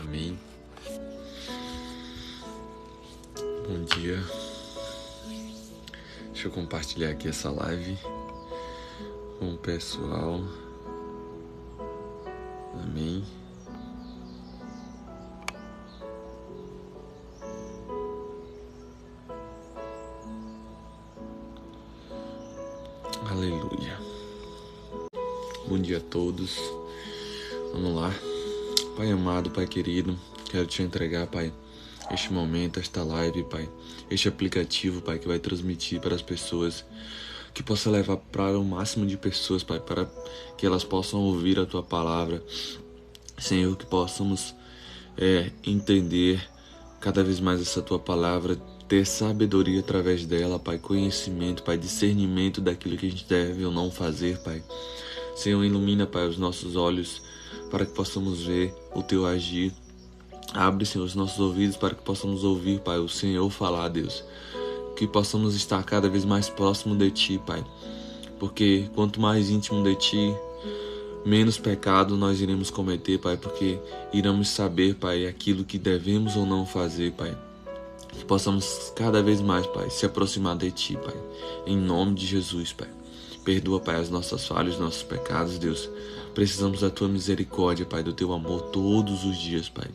Amém. Bom dia. Deixa eu compartilhar aqui essa live com o pessoal. Amém. Aleluia. Bom dia a todos. Vamos lá. Pai amado, Pai querido, quero te entregar, Pai, este momento, esta live, Pai, este aplicativo, Pai, que vai transmitir para as pessoas, que possa levar para o máximo de pessoas, Pai, para que elas possam ouvir a Tua palavra. Senhor, que possamos entender cada vez mais essa Tua palavra, ter sabedoria através dela, Pai, conhecimento, Pai, discernimento daquilo que a gente deve ou não fazer, Pai. Senhor, ilumina, Pai, os nossos olhos para que possamos ver o Teu agir. Abre, Senhor, os nossos ouvidos para que possamos ouvir, Pai, o Senhor falar, Deus. Que possamos estar cada vez mais próximo de Ti, Pai. Porque quanto mais íntimo de Ti, menos pecado nós iremos cometer, Pai. Porque iremos saber, Pai, aquilo que devemos ou não fazer, Pai. Que possamos cada vez mais, Pai, se aproximar de Ti, Pai. Em nome de Jesus, Pai. Perdoa, Pai, as nossas falhas, os nossos pecados, Deus. Precisamos da Tua misericórdia, Pai, do Teu amor todos os dias, Pai.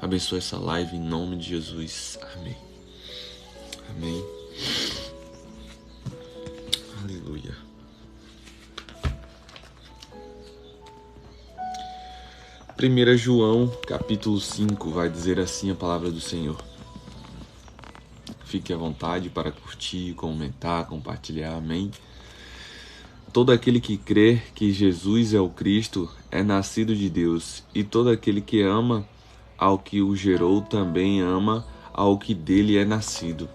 Abençoa essa live em nome de Jesus. Amém. Amém. Aleluia. Primeira João, capítulo 5, vai dizer assim a palavra do Senhor. Fique à vontade para curtir, comentar, compartilhar. Amém. Todo aquele que crê que Jesus é o Cristo é nascido de Deus, e todo aquele que ama ao que o gerou também ama ao que dele é nascido.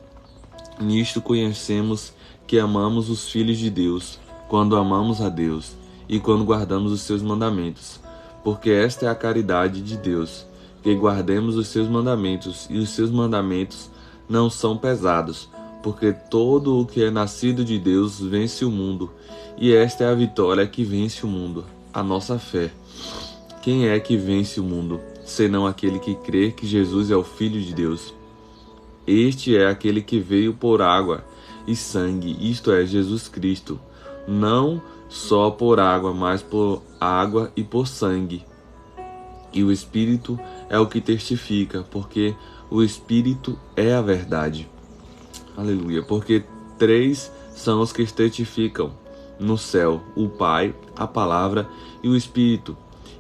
Nisto conhecemos que amamos os filhos de Deus, quando amamos a Deus e quando guardamos os seus mandamentos. Porque esta é a caridade de Deus, que guardemos os seus mandamentos, e os seus mandamentos não são pesados, porque todo o que é nascido de Deus vence o mundo, e esta é a vitória que vence o mundo, a nossa fé. Quem é que vence o mundo, senão aquele que crê que Jesus é o Filho de Deus? Este é aquele que veio por água e sangue, isto é, Jesus Cristo, não só por água, mas por água e por sangue. E o Espírito é o que testifica, porque o Espírito é a verdade. Aleluia, porque três são os que testificam no céu, o Pai, a Palavra e o Espírito,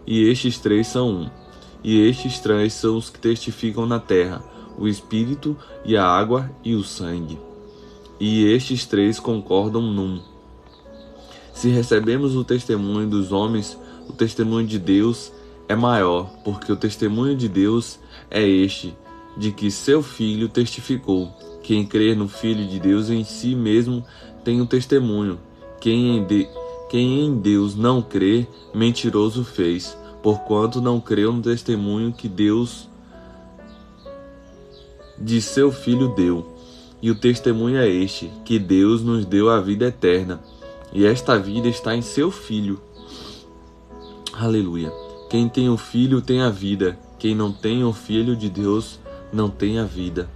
e estes três são um. E estes três são os que testificam na terra, o Espírito e a água e o sangue. E estes três concordam num. Se recebemos o testemunho dos homens, o testemunho de Deus é maior, porque o testemunho de Deus é este, de que seu Filho testificou. Quem crê no Filho de Deus em si mesmo tem um testemunho. Quem em Deus não crê, mentiroso fez, porquanto não creu no testemunho que Deus de seu Filho deu. E o testemunho é este, que Deus nos deu a vida eterna, e esta vida está em seu Filho. Aleluia. Quem tem o Filho tem a vida, quem não tem o Filho de Deus não tem a vida.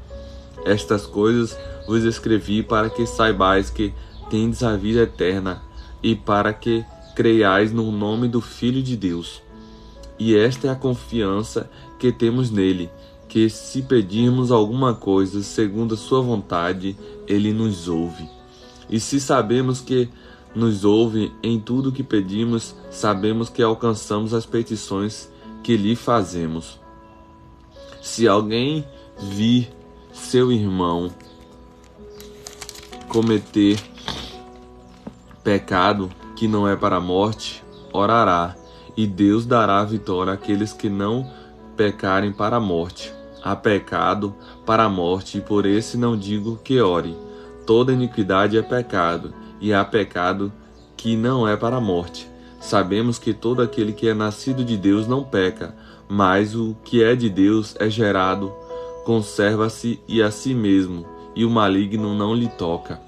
Estas coisas vos escrevi para que saibais que tendes a vida eterna, e para que creiais no nome do Filho de Deus. E esta é a confiança que temos nele, que se pedirmos alguma coisa segundo a sua vontade, ele nos ouve. E se sabemos que nos ouve em tudo que pedimos, sabemos que alcançamos as petições que lhe fazemos. Se alguém vir seu irmão cometer pecado que não é para a morte, orará, e Deus dará a vitória àqueles que não pecarem para a morte. Há pecado para a morte, e por esse não digo que ore. Toda iniquidade é pecado, e há pecado que não é para a morte. Sabemos que todo aquele que é nascido de Deus não peca, mas o que é de Deus é gerado, conserva-se e a si mesmo, e o maligno não lhe toca.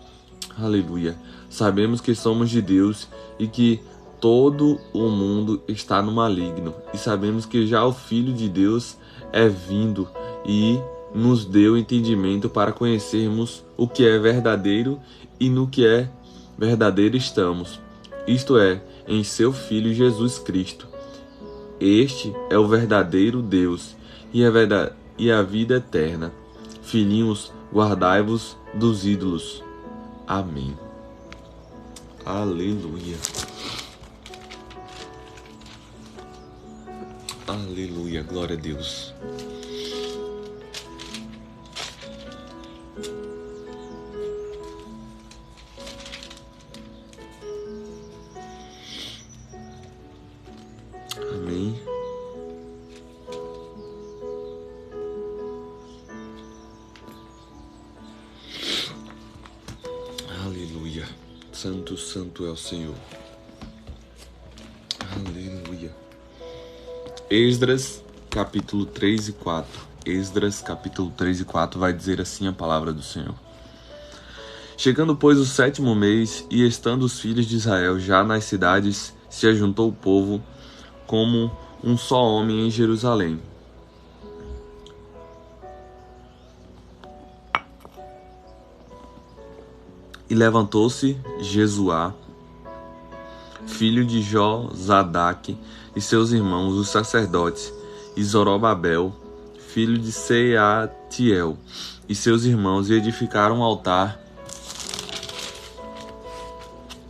Aleluia. Sabemos que somos de Deus e que todo o mundo está no maligno, e sabemos que já o Filho de Deus é vindo e nos deu entendimento para conhecermos o que é verdadeiro, e no que é verdadeiro estamos, isto é, em seu Filho Jesus Cristo. Este é o verdadeiro Deus e a vida eterna. Filhinhos, guardai-vos dos ídolos. Amém. Aleluia. Aleluia, glória a Deus. Amém. Aleluia. Santo, santo é o Senhor. Aleluia. Esdras, capítulo 3 e 4. Esdras, capítulo 3 e 4 vai dizer assim a palavra do Senhor. Chegando, pois, o 7º mês, e estando os filhos de Israel já nas cidades, se ajuntou o povo como um só homem em Jerusalém. E levantou-se Jesuá, filho de Josadaque, e seus irmãos, os sacerdotes, e Zorobabel, filho de Seatiel, e seus irmãos, e edificaram um altar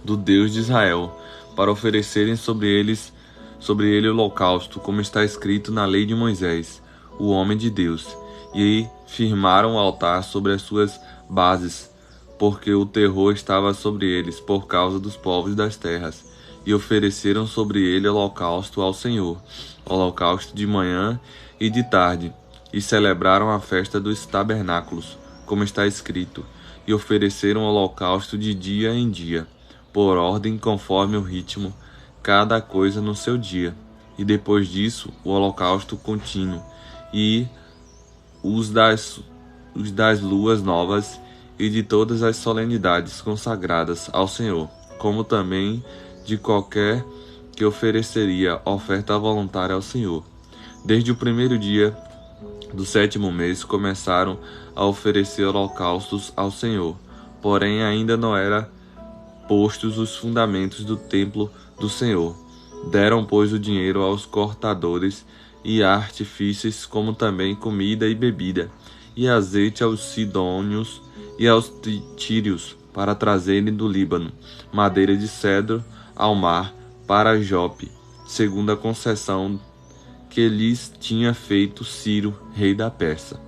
do Deus de Israel, para oferecerem sobre ele holocausto, como está escrito na lei de Moisés, o homem de Deus. E firmaram o altar sobre as suas bases, porque o terror estava sobre eles por causa dos povos das terras, e ofereceram sobre ele holocausto ao Senhor, holocausto de manhã e de tarde, e celebraram a festa dos tabernáculos, como está escrito, e ofereceram holocausto de dia em dia, por ordem conforme o ritmo, cada coisa no seu dia, e depois disso o holocausto contínuo, e os das luas novas, e de todas as solenidades consagradas ao Senhor, como também de qualquer que ofereceria oferta voluntária ao Senhor. Desde o primeiro dia do 7º mês começaram a oferecer holocaustos ao Senhor, porém ainda não eram postos os fundamentos do templo do Senhor. Deram, pois, o dinheiro aos cortadores e artífices, como também comida e bebida, e azeite aos sidônios e aos tírios, para trazerem do Líbano madeira de cedro ao mar para Jope, segundo a concessão que lhes tinha feito Ciro, rei da Pérsia.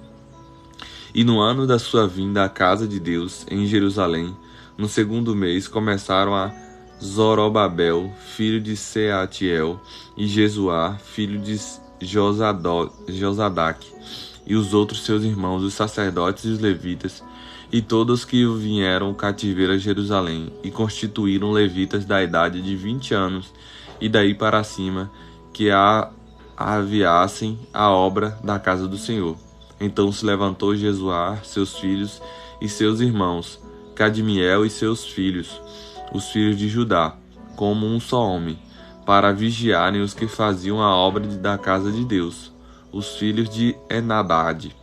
E no ano da sua vinda à casa de Deus, em Jerusalém, no 2º mês, começaram a Zorobabel, filho de Seatiel, e Jesuá, filho de Josadaque, e os outros seus irmãos, os sacerdotes e os levitas, e todos que vieram cativeiro a Jerusalém, e constituíram levitas da idade de 20 anos, e daí para cima, que aviassem a obra da casa do Senhor. Então se levantou Jesuá, seus filhos e seus irmãos, Cadmiel e seus filhos, os filhos de Judá, como um só homem, para vigiarem os que faziam a obra da casa de Deus, os filhos de Enadade,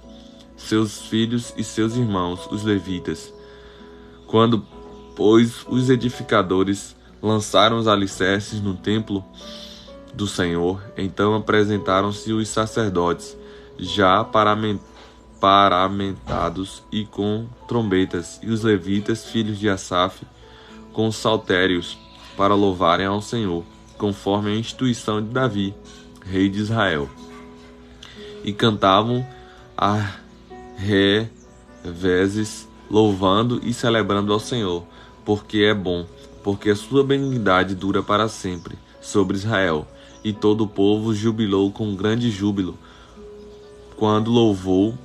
seus filhos e seus irmãos, os levitas. Quando, pois, os edificadores lançaram os alicerces no templo do Senhor, então apresentaram-se os sacerdotes, já paramentados e com trombetas, e os levitas, filhos de Asaf, com saltérios, para louvarem ao Senhor, conforme a instituição de Davi, rei de Israel. E cantavam a revezes, louvando e celebrando ao Senhor, porque é bom, porque a sua benignidade dura para sempre, sobre Israel. E todo o povo jubilou com grande júbilo, quando louvou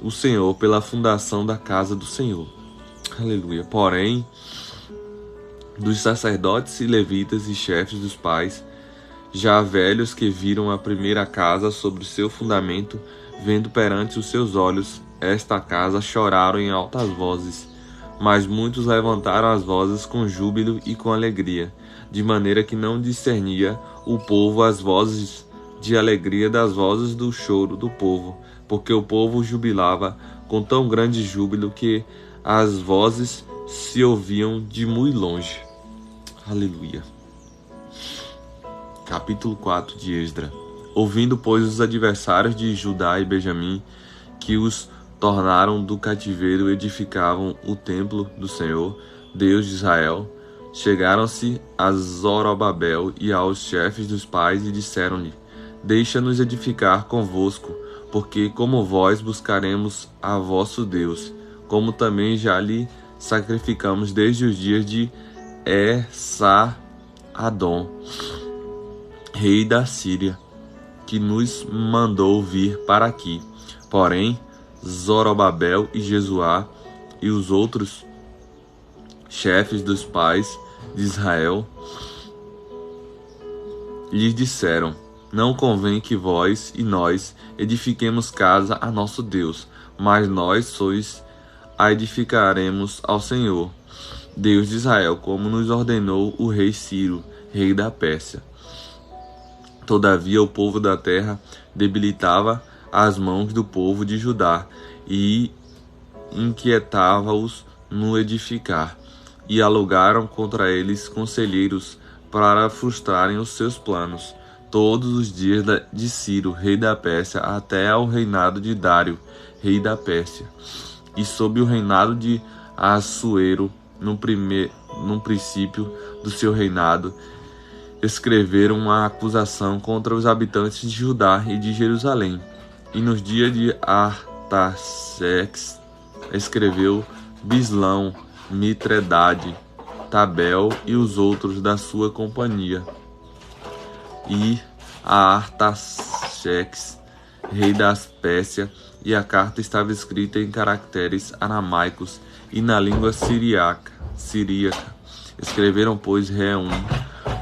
o Senhor pela fundação da casa do Senhor. Aleluia. Porém, dos sacerdotes e levitas e chefes dos pais, já velhos que viram a primeira casa sobre o seu fundamento, vendo perante os seus olhos esta casa, choraram em altas vozes, Mas muitos levantaram as vozes com júbilo e com alegria, de maneira que não discernia o povo as vozes de alegria das vozes do choro do povo, porque o povo jubilava com tão grande júbilo que as vozes se ouviam de muito longe. Aleluia. Capítulo 4 de Esdra. Ouvindo, pois, os adversários de Judá e Benjamim, que os tornaram do cativeiro, edificavam o templo do Senhor, Deus de Israel, chegaram-se a Zorobabel e aos chefes dos pais e disseram-lhe: Deixa-nos edificar convosco, porque como vós buscaremos a vosso Deus, como também já lhe sacrificamos desde os dias de Esar-Adom, rei da Síria, que nos mandou vir para aqui. Porém, Zorobabel e Jesuá e os outros chefes dos pais de Israel lhes disseram: Não convém que vós e nós edifiquemos casa a nosso Deus, mas nós a edificaremos ao Senhor, Deus de Israel, como nos ordenou o rei Ciro, rei da Pérsia. Todavia o povo da terra debilitava as mãos do povo de Judá e inquietava-os no edificar, e alugaram contra eles conselheiros para frustrarem os seus planos, todos os dias de Ciro, rei da Pérsia, até ao reinado de Dário, rei da Pérsia. E sob o reinado de Assuero, no princípio do seu reinado, escreveram uma acusação contra os habitantes de Judá e de Jerusalém. E nos dias de Artaxerxes escreveu Bislão, Mitredade, Tabel e os outros da sua companhia. E a Artaxerxes, rei da Pérsia, e a carta estava escrita em caracteres aramaicos e na língua siríaca. Escreveram, pois, Reum,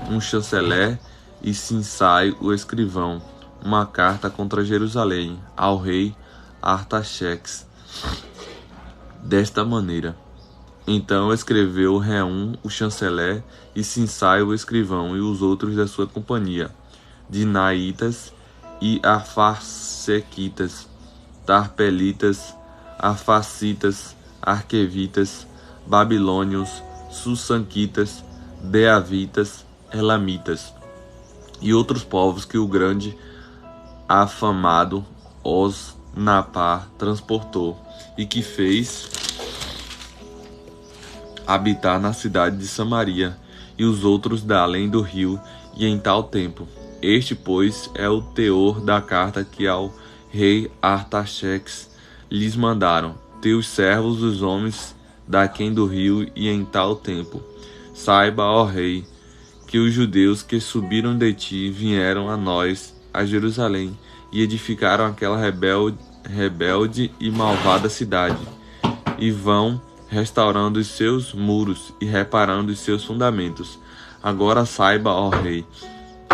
um chanceler, e Sinsai, o escrivão, uma carta contra Jerusalém, ao rei Artaxerxes, desta maneira. Então escreveu Reum, o chanceler, e Sinsai, o escrivão, e os outros da sua companhia, Dinaitas e Afarsequitas, Tarpelitas, Afacitas, Arquevitas, Babilônios, Sussanquitas, Beavitas, Elamitas, e outros povos que o grande afamado Osnapar transportou, e que fez habitar na cidade de Samaria, e os outros da além do rio, e em tal tempo. Este, pois, é o teor da carta que ao rei Artaxerxes lhes mandaram: Teus servos, os homens daquém do rio, e em tal tempo. Saiba, ó rei, que os judeus que subiram de ti vieram a nós, a Jerusalém, e edificaram aquela rebelde e malvada cidade, e vão restaurando os seus muros e reparando os seus fundamentos. Agora saiba, ó rei,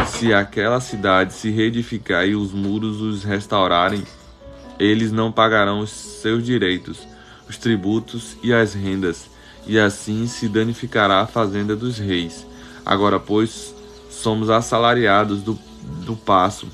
se aquela cidade se reedificar e os muros os restaurarem, eles não pagarão os seus direitos, os tributos e as rendas, e assim se danificará a fazenda dos reis. Agora, pois, somos assalariados do paço,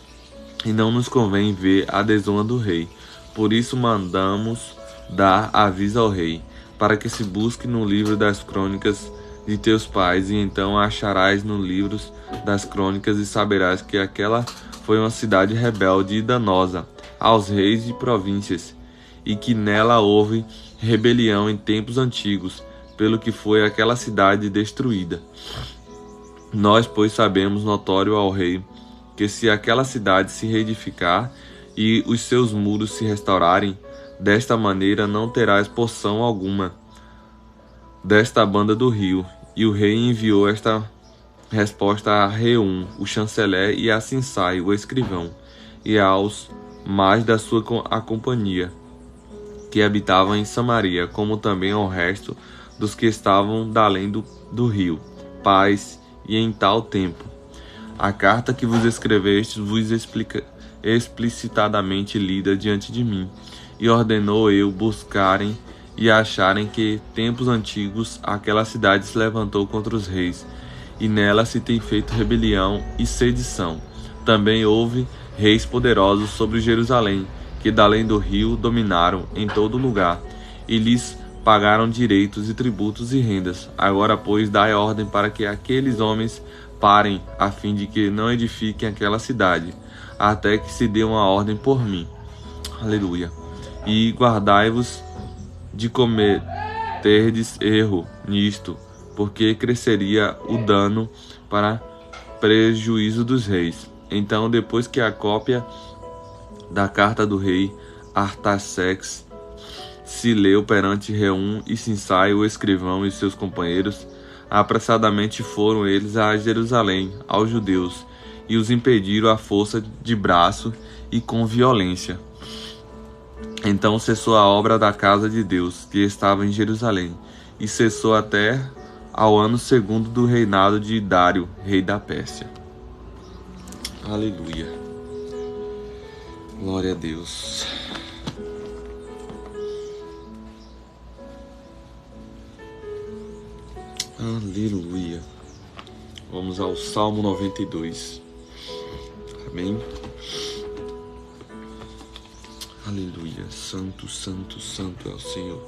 e não nos convém ver a desonra do rei. Por isso mandamos dar aviso ao rei, para que se busque no livro das crônicas de teus pais, e então a acharás no livro das crônicas, e saberás que aquela foi uma cidade rebelde e danosa aos reis de províncias, e que nela houve rebelião em tempos antigos, pelo que foi aquela cidade destruída. Nós, pois, sabemos notório ao rei, que se aquela cidade se reedificar e os seus muros se restaurarem, desta maneira não terás porção alguma desta banda do rio. E o rei enviou esta resposta a Reum, o chanceler, e a Sinsai, o escrivão, e aos mais da sua companhia, que habitavam em Samaria, como também ao resto dos que estavam da além do rio. Paz, e em tal tempo. A carta que vos escrevestes vos explicitadamente lida diante de mim, e ordenou eu buscarem e acharem que, tempos antigos, aquela cidade se levantou contra os reis, e nela se tem feito rebelião e sedição. Também houve reis poderosos sobre Jerusalém, que da além do rio dominaram em todo lugar, e lhes pagaram direitos e tributos e rendas. Agora, pois, dai ordem para que aqueles homens parem, a fim de que não edifiquem aquela cidade, até que se dê uma ordem por mim. Aleluia. E guardai-vos de cometerdes erro nisto, porque cresceria o dano para prejuízo dos reis. Então, depois que a cópia da carta do rei Artaxerxes se leu perante Reum e Sinsai, o escrivão, e seus companheiros, apressadamente foram eles a Jerusalém, aos judeus, e os impediram à força de braço e com violência. Então cessou a obra da casa de Deus, que estava em Jerusalém, e cessou até ao ano segundo do reinado de Dário, rei da Pérsia. Aleluia. Glória a Deus. Aleluia. Vamos ao Salmo 92. Amém. Aleluia. Santo, santo, santo é o Senhor.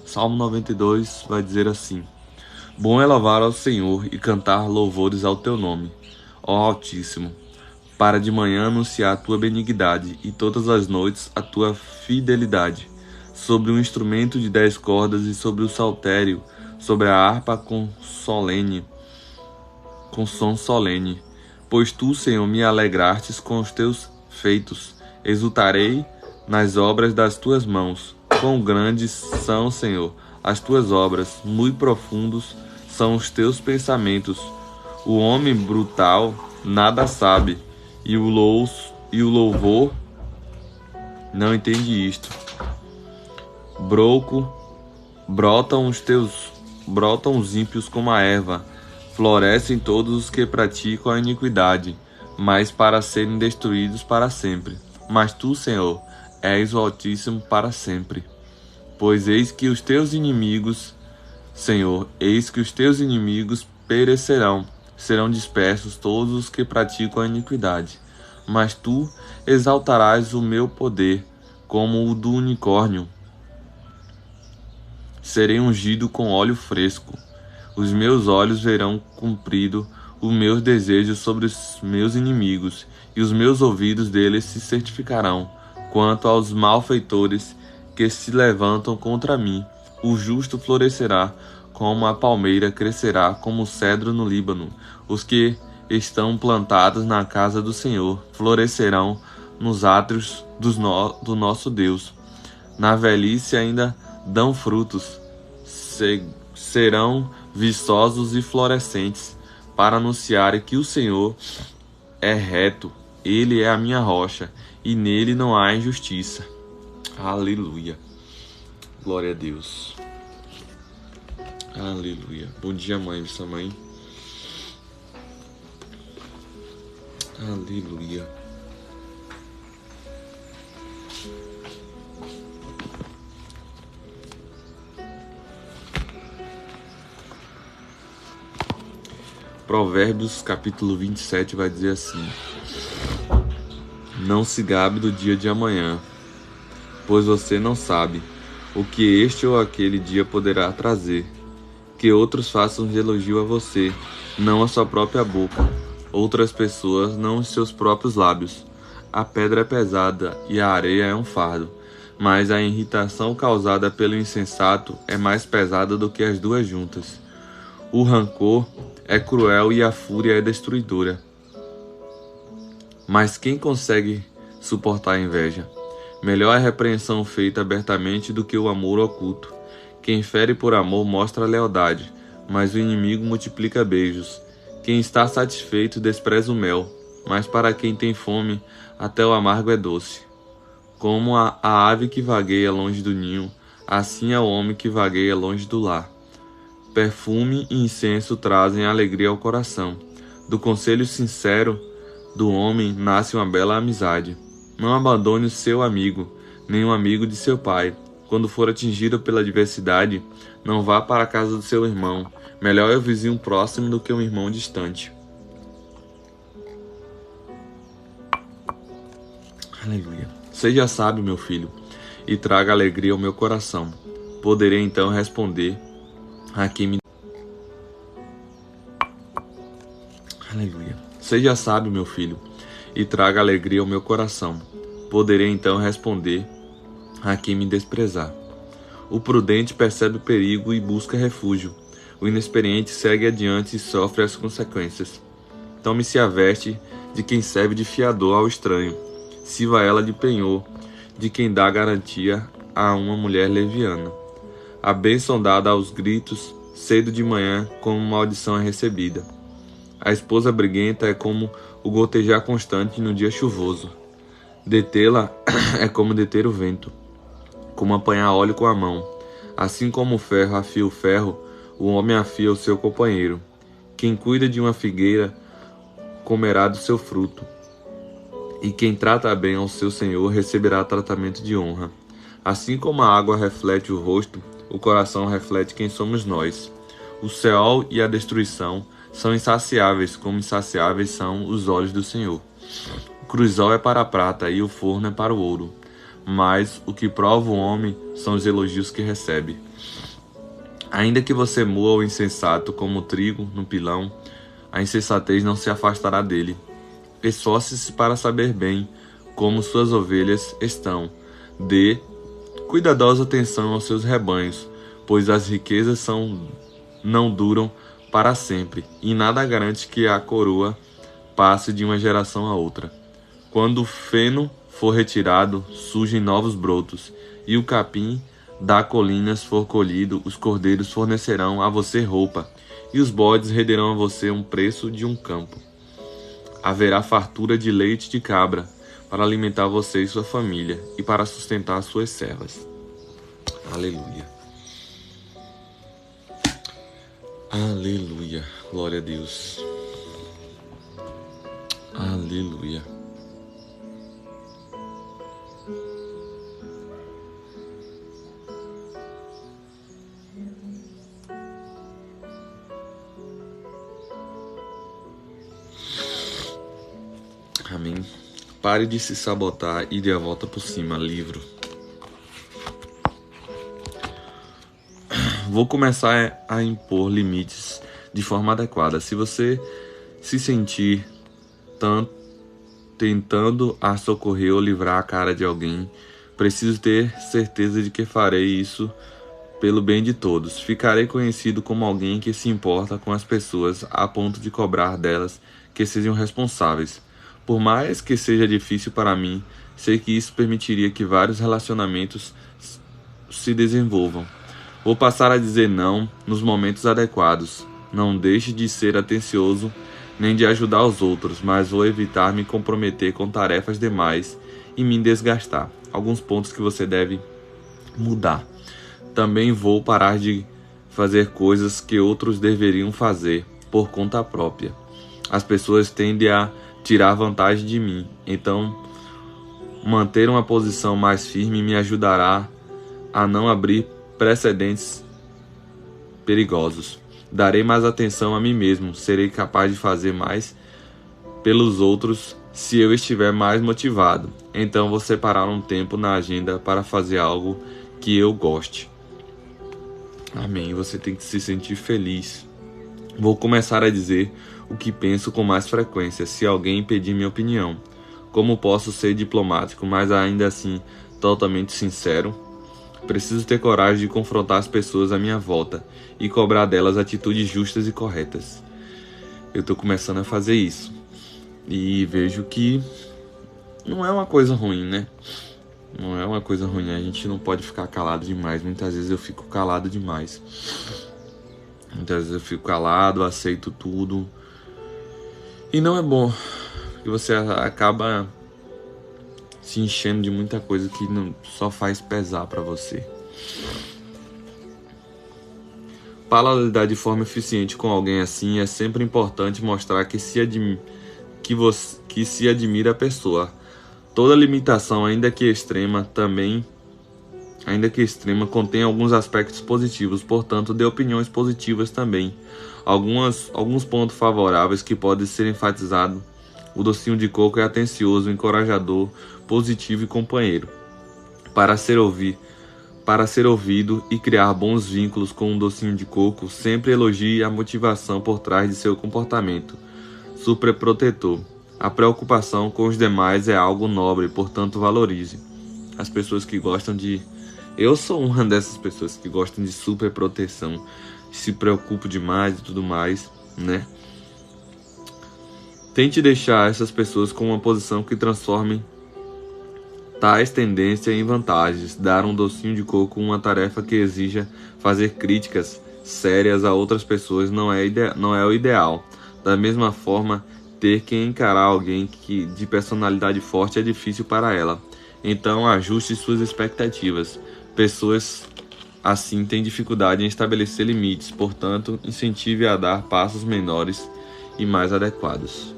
Salmo 92 vai dizer assim: Bom é louvar ao Senhor e cantar louvores ao teu nome, ó Altíssimo, para de manhã anunciar a tua benignidade e todas as noites a tua fidelidade, sobre um instrumento de 10 cordas e sobre o saltério, sobre a harpa com som solene. Pois tu, Senhor, me alegrastes com os teus feitos, exultarei nas obras das tuas mãos. Quão grandes são, Senhor, as tuas obras, muito profundos são os teus pensamentos. O homem brutal nada sabe, e o louvor não entende isto. Brotam os ímpios como a erva, florescem todos os que praticam a iniquidade, mas para serem destruídos para sempre. Mas tu, Senhor, és o Altíssimo para sempre. Pois eis que os teus inimigos, Senhor, eis que os teus inimigos perecerão, serão dispersos todos os que praticam a iniquidade. Mas tu exaltarás o meu poder como o do unicórnio. Serei ungido com óleo fresco. Os meus olhos verão cumprido os meus desejos sobre os meus inimigos, e os meus ouvidos deles se certificarão. Quanto aos malfeitores que se levantam contra mim, o justo florescerá como a palmeira, crescerá como o cedro no Líbano. Os que estão plantados na casa do Senhor florescerão nos átrios do nosso Deus. Na velhice ainda dão frutos, serão viçosos e florescentes, para anunciarem que o Senhor é reto, Ele é a minha rocha, e nele não há injustiça. Aleluia. Glória a Deus. Aleluia. Bom dia, mãe, sua mãe. Aleluia. Provérbios capítulo 27 vai dizer assim: Não se gabe do dia de amanhã, pois você não sabe o que este ou aquele dia poderá trazer. Que outros façam de elogio a você, não a sua própria boca, outras pessoas, não os seus próprios lábios. A pedra é pesada e a areia é um fardo, mas a irritação causada pelo insensato é mais pesada do que as duas juntas. O rancor é cruel e a fúria é destruidora. Mas quem consegue suportar a inveja? Melhor é a repreensão feita abertamente do que o amor oculto. Quem fere por amor mostra lealdade, mas o inimigo multiplica beijos. Quem está satisfeito despreza o mel, mas para quem tem fome, até o amargo é doce. Como a ave que vagueia longe do ninho, assim é o homem que vagueia longe do lar. Perfume e incenso trazem alegria ao coração. Do conselho sincero do homem nasce uma bela amizade. Não abandone o seu amigo, nem o amigo de seu pai, quando for atingido pela adversidade, não vá para a casa do seu irmão. Melhor é o vizinho próximo do que um irmão distante. Aleluia. Seja sábio, meu filho, e traga alegria ao meu coração. Poderei então responder a quem me... Aleluia. Seja sábio, meu filho, e traga alegria ao meu coração. Poderei então responder a quem me desprezar. O prudente percebe o perigo e busca refúgio. O inexperiente segue adiante e sofre as consequências. Tome-se a veste de quem serve de fiador ao estranho. Sirva ela de penhor, de quem dá garantia a uma mulher leviana. A bênção dada aos gritos, cedo de manhã, como maldição é recebida. A esposa briguenta é como o gotejar constante no dia chuvoso. Detê-la é como deter o vento, como apanhar óleo com a mão. Assim como o ferro afia o ferro, o homem afia o seu companheiro. Quem cuida de uma figueira comerá do seu fruto, e quem trata bem ao seu senhor receberá tratamento de honra. Assim como a água reflete o rosto, o coração reflete quem somos nós. O Seol e a destruição são insaciáveis, como insaciáveis são os olhos do Senhor. O crisol é para a prata e o forno é para o ouro, mas o que prova o homem são os elogios que recebe. Ainda que você moa o insensato como o trigo no pilão, a insensatez não se afastará dele. Esforce-se para saber bem como suas ovelhas estão. Dê cuidadosa atenção aos seus rebanhos, pois as riquezas não duram para sempre, e nada garante que a coroa passe de uma geração a outra. Quando o feno for retirado, surgem novos brotos, e o capim da colinas for colhido, os cordeiros fornecerão a você roupa, e os bodes renderão a você um preço de um campo. Haverá fartura de leite de cabra, para alimentar você e sua família, e para sustentar suas servas. Aleluia. Aleluia. Glória a Deus. Aleluia. Amém. Pare de se sabotar e dê a volta por cima. Livro. Vou começar a impor limites de forma adequada. Se você se sentir tentando a socorrer ou livrar a cara de alguém, preciso ter certeza de que farei isso pelo bem de todos. Ficarei conhecido como alguém que se importa com as pessoas a ponto de cobrar delas que sejam responsáveis. Por mais que seja difícil para mim, sei que isso permitiria que vários relacionamentos se desenvolvam. Vou passar a dizer não nos momentos adequados. Não deixe de ser atencioso nem de ajudar os outros, mas vou evitar me comprometer com tarefas demais e me desgastar. Alguns pontos que você deve mudar. Também vou parar de fazer coisas que outros deveriam fazer por conta própria. As pessoas tendem a tirar vantagem de mim, então manter uma posição mais firme me ajudará a não abrir precedentes perigosos. Darei mais atenção a mim mesmo, serei capaz de fazer mais pelos outros se eu estiver mais motivado. Então vou separar um tempo na agenda para fazer algo que eu goste. Amém. Você tem que se sentir feliz. Vou começar a dizer o que penso com mais frequência, se alguém pedir minha opinião. Como posso ser diplomático, mas ainda assim totalmente sincero? Preciso ter coragem de confrontar as pessoas à minha volta e cobrar delas atitudes justas e corretas. Eu estou começando a fazer isso. E vejo que não é uma coisa ruim, né? Não é uma coisa ruim. A gente não pode ficar calado demais. Muitas vezes eu fico calado demais. Muitas vezes eu fico calado, aceito tudo. E não é bom. Porque você acaba se enchendo de muita coisa que não, só faz pesar para você. Para lidar de forma eficiente com alguém assim, é sempre importante mostrar que se admira a pessoa. Toda limitação, ainda que extrema, também ainda que extrema, contém alguns aspectos positivos, portanto, dê opiniões positivas também. Alguns pontos favoráveis que podem ser enfatizados. O docinho de coco é atencioso, encorajador, positivo e companheiro. Para ser ouvido e criar bons vínculos com um docinho de coco, sempre elogie a motivação por trás de seu comportamento. Superprotetor. A preocupação com os demais é algo nobre, portanto valorize. As pessoas que gostam de... Eu sou uma dessas pessoas que gostam de superproteção, se preocupam demais e tudo mais, né? Tente deixar essas pessoas com uma posição que transforme tais tendências em vantagens. Dar um docinho de coco uma tarefa que exija fazer críticas sérias a outras pessoas não é o ideal. Da mesma forma, ter que encarar alguém de personalidade forte é difícil para ela. Então, ajuste suas expectativas. Pessoas assim têm dificuldade em estabelecer limites, portanto, incentive a dar passos menores e mais adequados.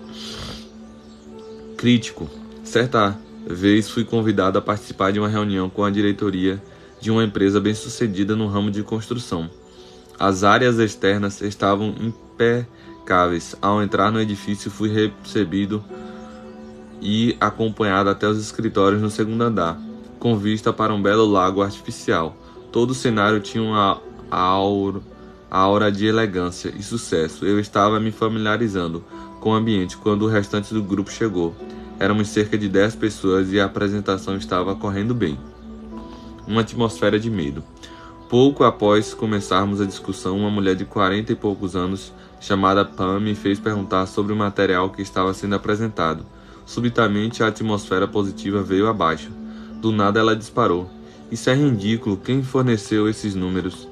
Crítico. Certa vez fui convidado a participar de uma reunião com a diretoria de uma empresa bem-sucedida no ramo de construção. As áreas externas estavam impecáveis. Ao entrar no edifício, fui recebido e acompanhado até os escritórios no segundo andar, com vista para um belo lago artificial. Todo o cenário tinha uma aura de elegância e sucesso. Eu estava me familiarizando com o ambiente quando o restante do grupo chegou. Éramos cerca de 10 pessoas e a apresentação estava correndo bem. Uma atmosfera de medo. Pouco após começarmos a discussão, uma mulher de 40 e poucos anos, chamada Pam, me fez perguntar sobre o material que estava sendo apresentado. Subitamente, a atmosfera positiva veio abaixo. Do nada ela disparou. Isso é ridículo, quem forneceu esses números?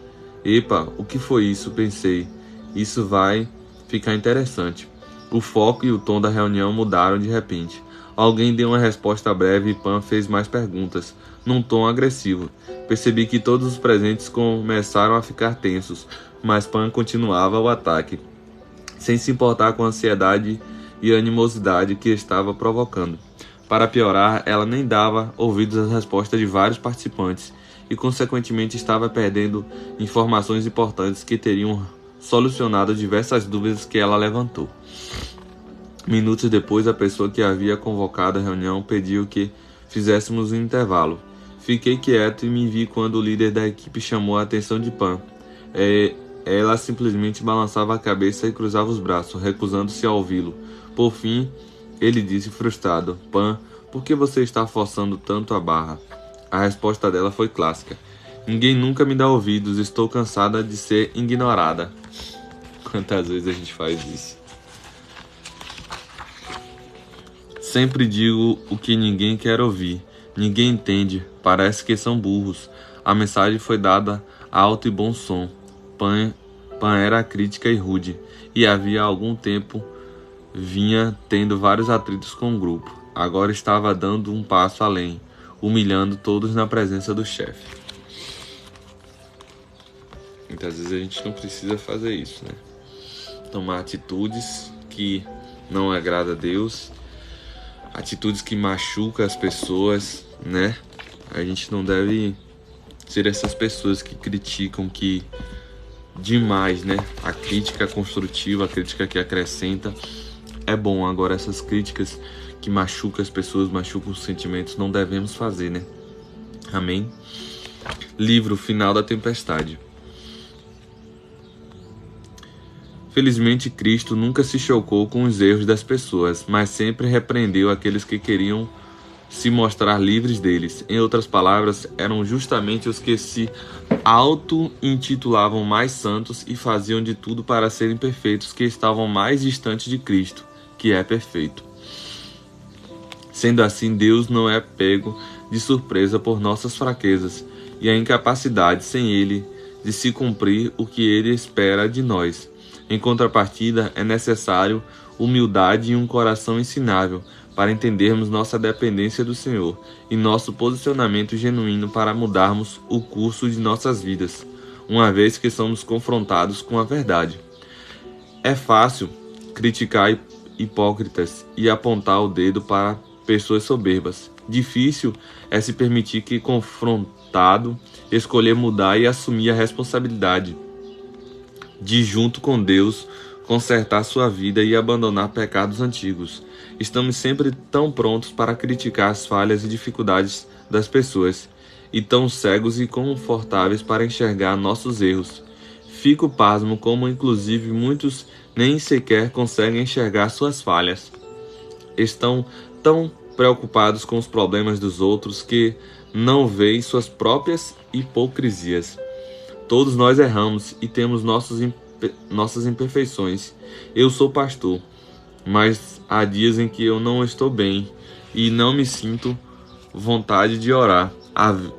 Epa, o que foi isso? Pensei. Isso vai ficar interessante. O foco e o tom da reunião mudaram de repente. Alguém deu uma resposta breve e Pam fez mais perguntas, num tom agressivo. Percebi que todos os presentes começaram a ficar tensos, mas Pam continuava o ataque, sem se importar com a ansiedade e a animosidade que estava provocando. Para piorar, ela nem dava ouvidos às respostas de vários participantes e, consequentemente, estava perdendo informações importantes que teriam solucionado diversas dúvidas que ela levantou. Minutos depois, a pessoa que havia convocado a reunião pediu que fizéssemos um intervalo. Fiquei quieto e me vi quando o líder da equipe chamou a atenção de Pam. Ela simplesmente balançava a cabeça e cruzava os braços, recusando-se a ouvi-lo. Por fim, ele disse frustrado: Pam, por que você está forçando tanto a barra? A resposta dela foi clássica: ninguém nunca me dá ouvidos, estou cansada de ser ignorada. Quantas vezes a gente faz isso? Sempre digo o que ninguém quer ouvir. Ninguém entende. Parece que são burros. A mensagem foi dada alto e bom som. Pam era crítica e rude, e havia algum tempo vinha tendo vários atritos com o grupo. Agora estava dando um passo além, humilhando todos na presença do chefe. Muitas vezes a gente não precisa fazer isso, né? Tomar atitudes que não agradam a Deus, atitudes que machucam as pessoas, né? A gente não deve ser essas pessoas que criticam, que demais, né? A crítica construtiva, a crítica que acrescenta é bom. Agora, essas críticas que machucam as pessoas, machucam os sentimentos, não devemos fazer, né? Amém? Livro Final da Tempestade. Felizmente, Cristo nunca se chocou com os erros das pessoas, mas sempre repreendeu aqueles que queriam se mostrar livres deles. Em outras palavras, eram justamente os que se auto-intitulavam mais santos e faziam de tudo para serem perfeitos que estavam mais distantes de Cristo, que é perfeito. Sendo assim, Deus não é pego de surpresa por nossas fraquezas e a incapacidade, sem Ele, de se cumprir o que Ele espera de nós. Em contrapartida, é necessário humildade e um coração ensinável para entendermos nossa dependência do Senhor e nosso posicionamento genuíno para mudarmos o curso de nossas vidas, uma vez que somos confrontados com a verdade. É fácil criticar hipócritas e apontar o dedo para pessoas soberbas. Difícil é se permitir que, confrontado, escolher mudar e assumir a responsabilidade de, junto com Deus, consertar sua vida e abandonar pecados antigos. Estamos sempre tão prontos para criticar as falhas e dificuldades das pessoas, e tão cegos e confortáveis para enxergar nossos erros. Fico pasmo como, inclusive, muitos nem sequer conseguem enxergar suas falhas. Estão tão preocupados com os problemas dos outros que não veem suas próprias hipocrisias. Todos nós erramos e temos nossas imperfeições. Eu sou pastor, mas há dias em que eu não estou bem e não me sinto vontade de orar.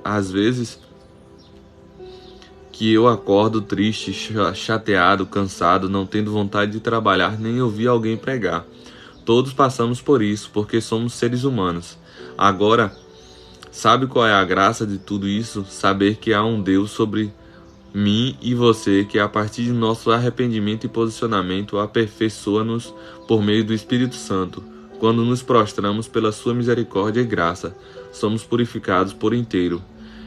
Às vezes que eu acordo triste, chateado, cansado, não tendo vontade de trabalhar nem ouvir alguém pregar. Todos passamos por isso, porque somos seres humanos. Agora, sabe qual é a graça de tudo isso? Saber que há um Deus sobre mim e você, que a partir de nosso arrependimento e posicionamento aperfeiçoa-nos por meio do Espírito Santo. Quando nos prostramos pela sua misericórdia e graça, somos purificados por inteiro.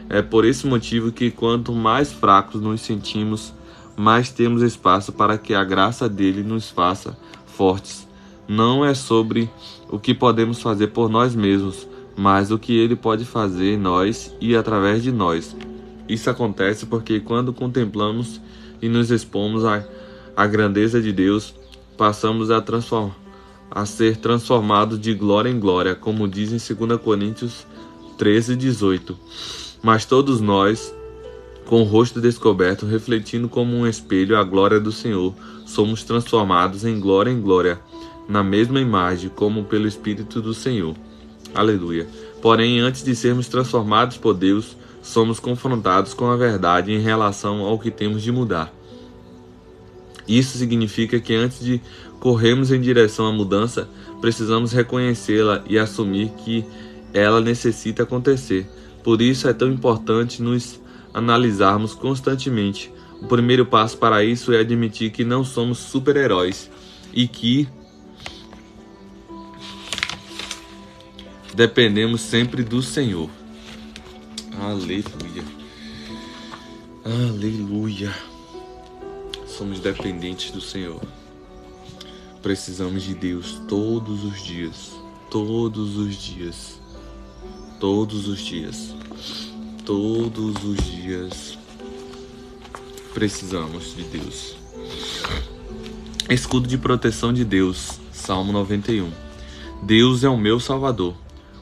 É por esse motivo que, quanto mais fracos nos sentimos, mais temos espaço para que a graça dele nos faça fortes. Não é sobre o que podemos fazer por nós mesmos, mas o que ele pode fazer em nós e através de nós. Isso acontece porque, quando contemplamos e nos expomos à grandeza de Deus, passamos a ser transformados de glória em glória, como diz em 2 Coríntios 13:18. Mas todos nós, com o rosto descoberto, refletindo como um espelho a glória do Senhor, somos transformados em glória, na mesma imagem, como pelo Espírito do Senhor. Aleluia. Porém, antes de sermos transformados por Deus, somos confrontados com a verdade em relação ao que temos de mudar. Isso significa que, antes de corrermos em direção à mudança, precisamos reconhecê-la e assumir que ela necessita acontecer. Por isso é tão importante nos analisarmos constantemente. O primeiro passo para isso é admitir que não somos super-heróis e que dependemos sempre do Senhor. Aleluia. Aleluia. Somos dependentes do Senhor. Precisamos de Deus todos os dias. Todos os dias. Todos os dias. Todos os dias. Precisamos de Deus. Escudo de proteção de Deus. Salmo 91. Deus é o meu Salvador,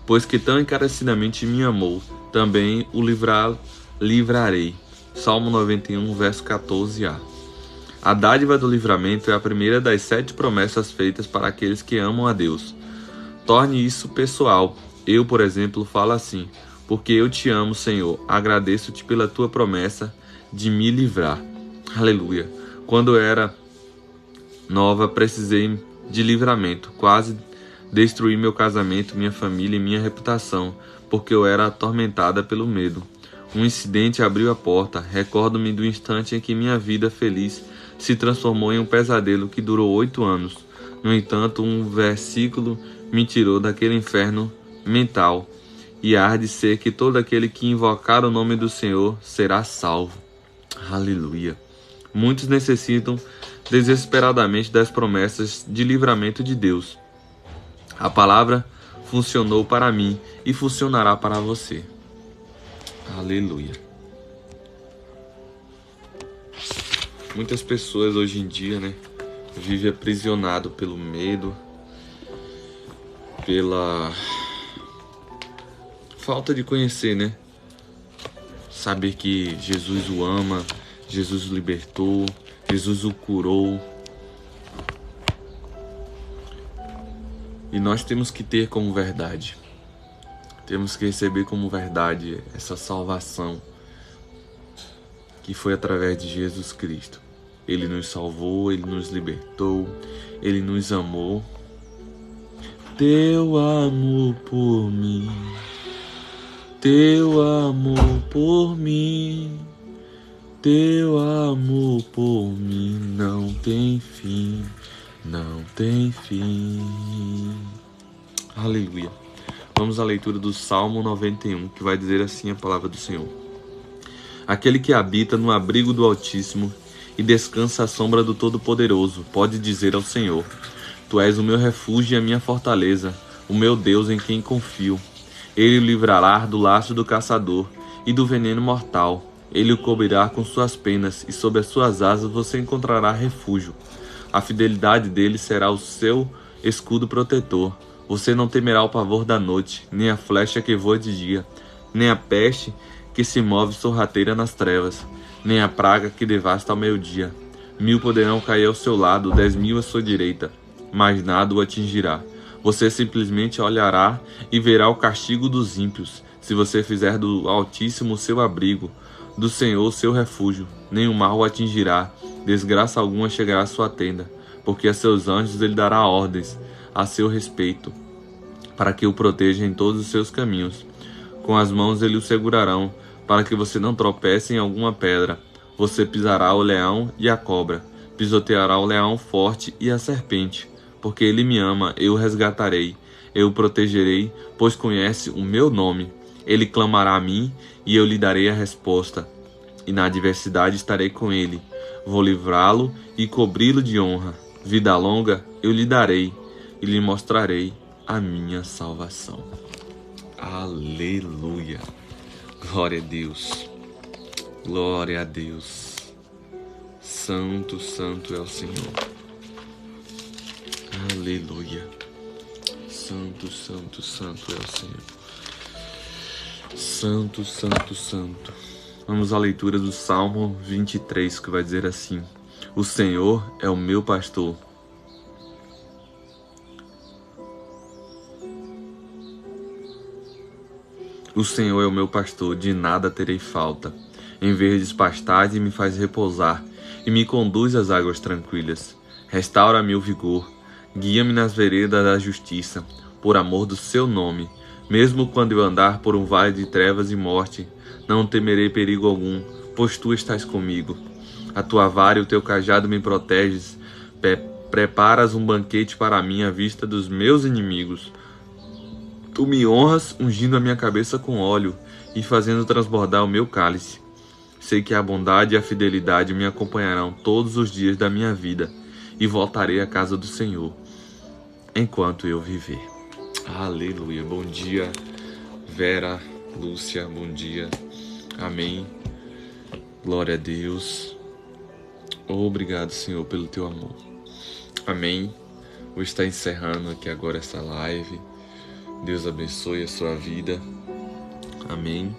pois que tão encarecidamente me amou, também o livrarei. Salmo 91, verso 14a. A dádiva do livramento é a primeira das 7 promessas feitas para aqueles que amam a Deus. Torne isso pessoal. Eu, por exemplo, falo assim: porque eu te amo, Senhor, agradeço-te pela tua promessa de me livrar. Aleluia. Quando eu era nova, precisei de livramento. Quase destruí meu casamento, minha família e minha reputação, porque eu era atormentada pelo medo. Um incidente abriu a porta. Recordo-me do instante em que minha vida feliz se transformou em um pesadelo que durou 8 anos. No entanto, um versículo me tirou daquele inferno mental. E há de ser que todo aquele que invocar o nome do Senhor será salvo. Aleluia. Muitos necessitam desesperadamente das promessas de livramento de Deus. A palavra funcionou para mim e funcionará para você. Aleluia. Muitas pessoas hoje em dia, vivem aprisionado pelo medo, pela falta de conhecer, Saber que Jesus o ama, Jesus o libertou, Jesus o curou. E nós temos que ter como verdade. Temos que receber como verdade essa salvação que foi através de Jesus Cristo. Ele nos salvou, Ele nos libertou, Ele nos amou. Teu amor por mim, teu amor por mim, teu amor por mim não tem fim, não tem fim. Aleluia. Vamos à leitura do Salmo 91, que vai dizer assim a palavra do Senhor. Aquele que habita no abrigo do Altíssimo e descansa à sombra do Todo-Poderoso, pode dizer ao Senhor: Tu és o meu refúgio e a minha fortaleza, o meu Deus em quem confio. Ele o livrará do laço do caçador e do veneno mortal. Ele o cobrirá com suas penas e sob as suas asas você encontrará refúgio. A fidelidade dele será o seu escudo protetor. Você não temerá o pavor da noite, nem a flecha que voa de dia, nem a peste que se move sorrateira nas trevas, nem a praga que devasta ao meio-dia. 1000 poderão cair ao seu lado, 10.000 à sua direita, mas nada o atingirá. Você simplesmente olhará e verá o castigo dos ímpios. Se você fizer do Altíssimo seu abrigo, do Senhor seu refúgio, nenhum mal o atingirá, desgraça alguma chegará à sua tenda, porque a seus anjos ele dará ordens a seu respeito, para que o proteja em todos os seus caminhos. Com as mãos ele o segurarão, para que você não tropece em alguma pedra. Você pisará o leão e a cobra, pisoteará o leão forte e a serpente. Porque ele me ama, eu o resgatarei, eu o protegerei, pois conhece o meu nome. Ele clamará a mim, e eu lhe darei a resposta. E na adversidade estarei com ele. Vou livrá-lo e cobri-lo de honra. Vida longa eu lhe darei, e lhe mostrarei a minha salvação. Aleluia! Glória a Deus! Glória a Deus! Santo, santo é o Senhor. Aleluia! Santo, santo, santo é o Senhor. Santo, santo, santo. Vamos à leitura do Salmo 23, que vai dizer assim: O Senhor é o meu pastor. O Senhor é o meu pastor, de nada terei falta. Em verdes pastagens me faz repousar e me conduz às águas tranquilas. Restaura-me o vigor, guia-me nas veredas da justiça, por amor do seu nome. Mesmo quando eu andar por um vale de trevas e morte, não temerei perigo algum, pois tu estás comigo. A tua vara e o teu cajado me proteges. Preparas um banquete para mim à vista dos meus inimigos. Tu me honras ungindo a minha cabeça com óleo e fazendo transbordar o meu cálice. Sei que a bondade e a fidelidade me acompanharão todos os dias da minha vida e voltarei à casa do Senhor enquanto eu viver. Aleluia. Bom dia, Vera, Lúcia, bom dia. Amém. Glória a Deus. Obrigado, Senhor, pelo teu amor. Amém. Vou estar encerrando aqui agora essa live. Deus abençoe a sua vida. Amém.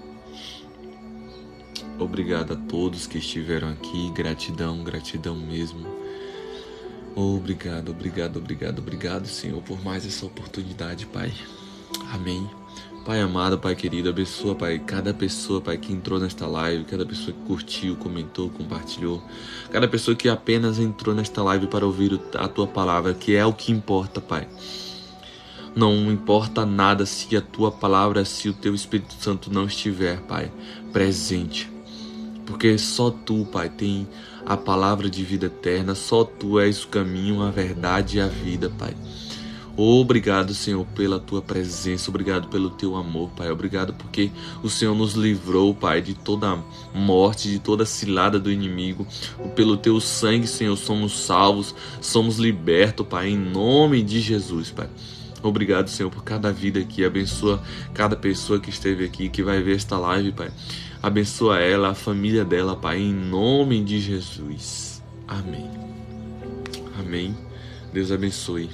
Obrigado a todos que estiveram aqui. Gratidão, gratidão mesmo. Obrigado, obrigado, obrigado, obrigado, Senhor, por mais essa oportunidade, Pai. Amém. Pai amado, Pai querido, abençoa, Pai, cada pessoa, Pai, que entrou nesta live, cada pessoa que curtiu, comentou, compartilhou, cada pessoa que apenas entrou nesta live para ouvir a Tua palavra, que é o que importa, Pai. Não importa nada se a Tua palavra, se o Teu Espírito Santo não estiver, Pai, presente. Porque só Tu, Pai, tem a palavra de vida eterna, só Tu és o caminho, a verdade e a vida, Pai. Obrigado, Senhor, pela Tua presença, obrigado pelo Teu amor, Pai, obrigado porque o Senhor nos livrou, Pai, de toda morte, de toda cilada do inimigo, pelo Teu sangue, Senhor, somos salvos, somos libertos, Pai, em nome de Jesus, Pai. Obrigado, Senhor, por cada vida aqui, abençoa cada pessoa que esteve aqui, que vai ver esta live, Pai. Abençoa ela, a família dela, Pai, em nome de Jesus. Amém. Amém. Deus abençoe.